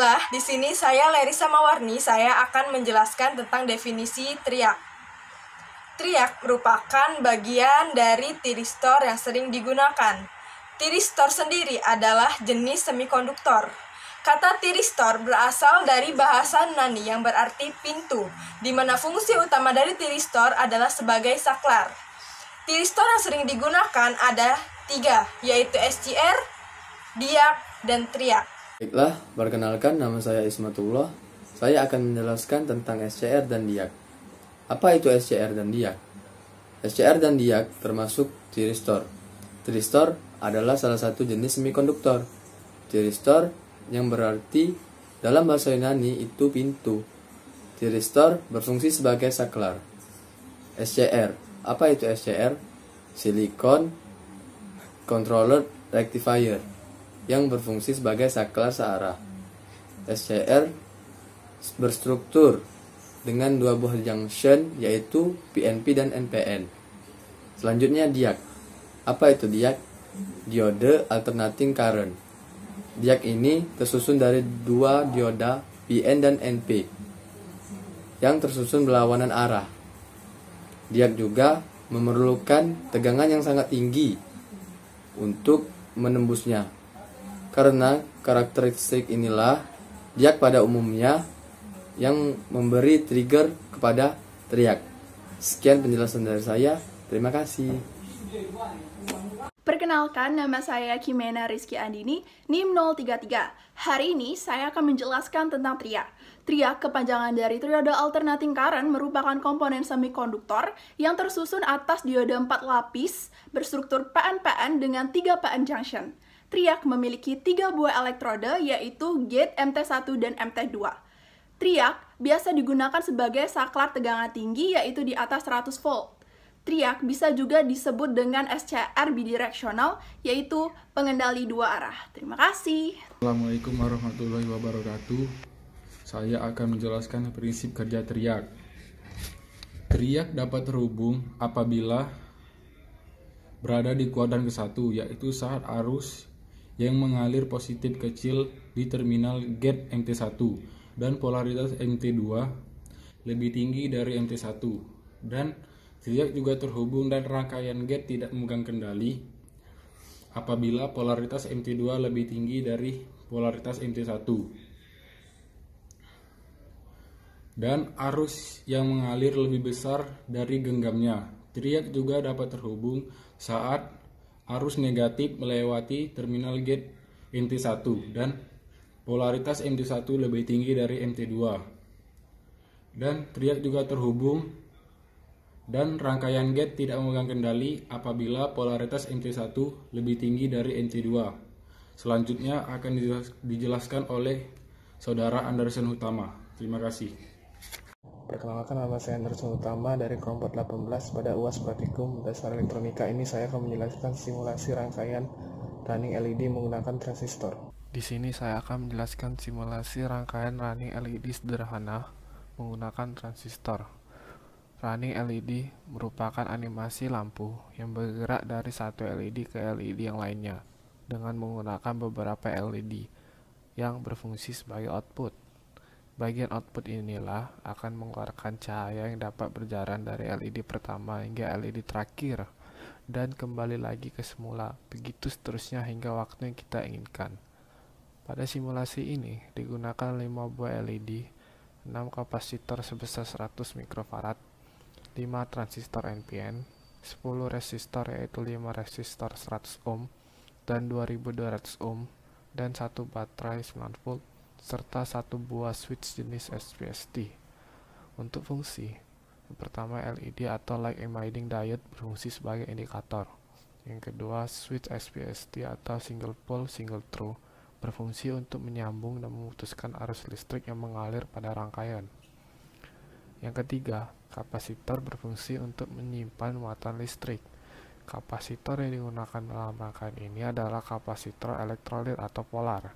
Baiklah, di sini saya Lerisa Mawarni, saya akan menjelaskan tentang definisi triak. Triak merupakan bagian dari tiristor yang sering digunakan. Tiristor sendiri adalah jenis semikonduktor. Kata tiristor berasal dari bahasa Yunani yang berarti pintu, di mana fungsi utama dari tiristor adalah sebagai saklar. Tiristor yang sering digunakan ada 3, yaitu SCR, diak, dan triak. Baiklah, perkenalkan nama saya Ismatullah. Saya akan menjelaskan tentang SCR dan diak. Apa itu SCR dan diak? SCR dan diak termasuk tiristor. Tiristor adalah salah satu jenis semikonduktor. Tiristor yang berarti dalam bahasa Yunani itu pintu. Tiristor berfungsi sebagai saklar. SCR. Apa itu SCR? Silicon Controller Rectifier yang berfungsi sebagai saklar searah. SCR berstruktur dengan dua buah junction yaitu PNP dan NPN. Selanjutnya diak. Apa itu diak? Diode alternating current. Diak ini tersusun dari dua dioda PN dan NP yang tersusun berlawanan arah. Diak juga memerlukan tegangan yang sangat tinggi untuk menembusnya. Karena karakteristik inilah diak pada umumnya yang memberi trigger kepada triak. Sekian penjelasan dari saya. Terima kasih. Perkenalkan, nama saya Kimena Rizky Andini, NIM 033. Hari ini saya akan menjelaskan tentang triak. Triak, kepanjangan dari triode alternating current, merupakan komponen semikonduktor yang tersusun atas diode 4 lapis berstruktur PN-PN dengan 3 PN junction. Triak memiliki 3 buah elektrode, yaitu gate MT1 dan MT2. Triak biasa digunakan sebagai saklar tegangan tinggi, yaitu di atas 100 volt. Triak bisa juga disebut dengan SCR bidireksional, yaitu pengendali dua arah. Terima kasih. Assalamualaikum warahmatullahi wabarakatuh. Saya akan menjelaskan prinsip kerja triak. Triak dapat terhubung apabila berada di kuadran ke-1, yaitu saat arus yang mengalir positif kecil di terminal gate MT1 dan polaritas MT2 lebih tinggi dari MT1, dan triak juga terhubung dan rangkaian gate tidak memegang kendali apabila polaritas MT2 lebih tinggi dari polaritas MT1 dan arus yang mengalir lebih besar dari genggamnya. Triak juga dapat terhubung saat arus negatif melewati terminal gate MT1 dan polaritas MT1 lebih tinggi dari MT2. Dan triak juga terhubung dan rangkaian gate tidak memegang kendali apabila polaritas MT1 lebih tinggi dari MT2. Selanjutnya akan dijelaskan oleh Saudara Anderson Utama. Terima kasih. Perkenalkan, nama saya Anderson Utama dari kelompok 18 pada UAS Praktikum Dasar Elektronika. Ini saya akan menjelaskan simulasi rangkaian running LED menggunakan transistor. Di sini saya akan menjelaskan simulasi rangkaian running LED sederhana menggunakan transistor. Running LED merupakan animasi lampu yang bergerak dari satu LED ke LED yang lainnya dengan menggunakan beberapa LED yang berfungsi sebagai output. Bagian output inilah akan mengeluarkan cahaya yang dapat berjalan dari LED pertama hingga LED terakhir dan kembali lagi ke semula, begitu seterusnya hingga waktu yang kita inginkan. Pada simulasi ini digunakan 5 buah LED, 6 kapasitor sebesar 100 mikrofarad, 5 transistor NPN, 10 resistor yaitu 5 resistor 100 ohm dan 2200 ohm, dan 1 baterai 9 volt serta 1 buah switch jenis SPST. Untuk fungsi, yang pertama LED atau light emitting diode berfungsi sebagai indikator. Yang kedua, switch SPST atau single pole single throw berfungsi untuk menyambung dan memutuskan arus listrik yang mengalir pada rangkaian. Yang ketiga, kapasitor berfungsi untuk menyimpan muatan listrik. Kapasitor yang digunakan dalam rangkaian ini adalah kapasitor elektrolit atau polar,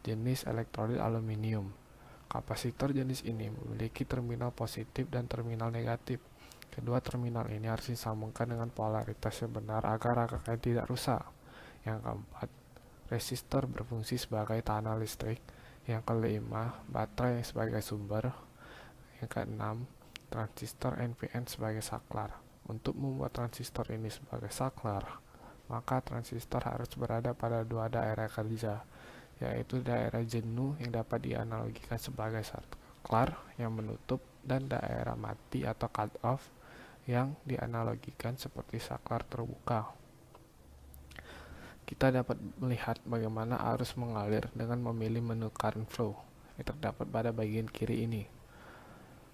jenis elektrolit aluminium. Kapasitor jenis ini memiliki terminal positif dan terminal negatif. Kedua terminal ini harus disambungkan dengan polaritas yang benar agar rangkaian tidak rusak. Yang keempat, resistor berfungsi sebagai tahanan listrik. Yang kelima, baterai sebagai sumber. Yang keenam, transistor NPN sebagai saklar. Untuk membuat transistor ini sebagai saklar, maka transistor harus berada pada dua daerah kerja, yaitu daerah jenuh yang dapat dianalogikan sebagai saklar yang menutup dan daerah mati atau cut off yang dianalogikan seperti saklar terbuka. Kita dapat melihat bagaimana arus mengalir dengan memilih menu current flow yang terdapat pada bagian kiri ini.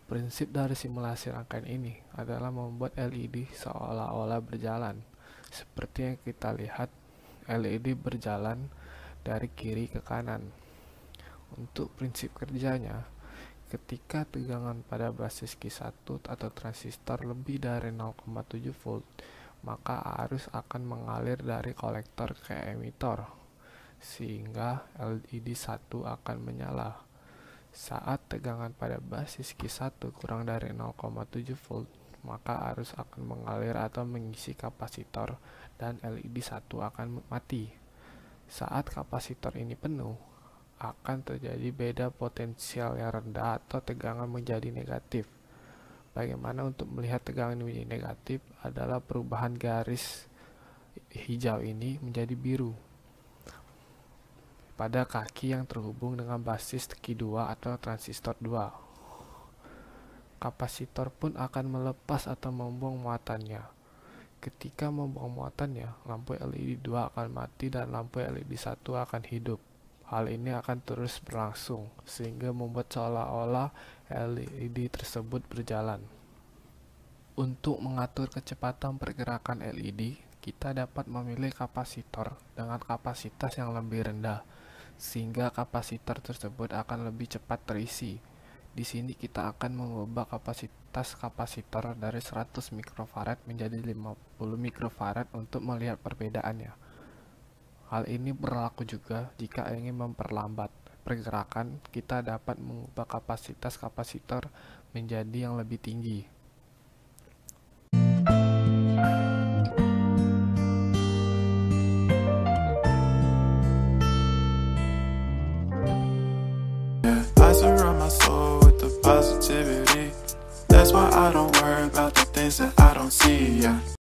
Prinsip dari simulasi rangkaian ini adalah membuat LED seolah-olah berjalan. Seperti yang kita lihat, LED berjalan dari kiri ke kanan. Untuk prinsip kerjanya, ketika tegangan pada basis Q1 atau transistor lebih dari 0,7 volt, maka arus akan mengalir dari kolektor ke emitor, sehingga LED 1 akan menyala. Saat tegangan pada basis Q1 kurang dari 0,7 volt, maka arus akan mengalir atau mengisi kapasitor dan LED 1 akan mati. Saat kapasitor ini penuh, akan terjadi beda potensial yang rendah atau tegangan menjadi negatif. Bagaimana untuk melihat tegangan menjadi negatif adalah perubahan garis hijau ini menjadi biru pada kaki yang terhubung dengan basis Q2 atau transistor 2. Kapasitor pun akan melepas atau membuang muatannya. Ketika membuang muatannya, lampu LED 2 akan mati dan lampu LED 1 akan hidup. Hal ini akan terus berlangsung, sehingga membuat seolah-olah LED tersebut berjalan. Untuk mengatur kecepatan pergerakan LED, kita dapat memilih kapasitor dengan kapasitas yang lebih rendah, sehingga kapasitor tersebut akan lebih cepat terisi. Di sini kita akan mengubah kapasitas kapasitor dari 100 mikrofarad menjadi 50 mikrofarad untuk melihat perbedaannya. Hal ini berlaku juga jika ingin memperlambat pergerakan, kita dapat mengubah kapasitas kapasitor menjadi yang lebih tinggi. I surround my soul with the positivity. That's why I don't worry about the things that I don't see. Yeah.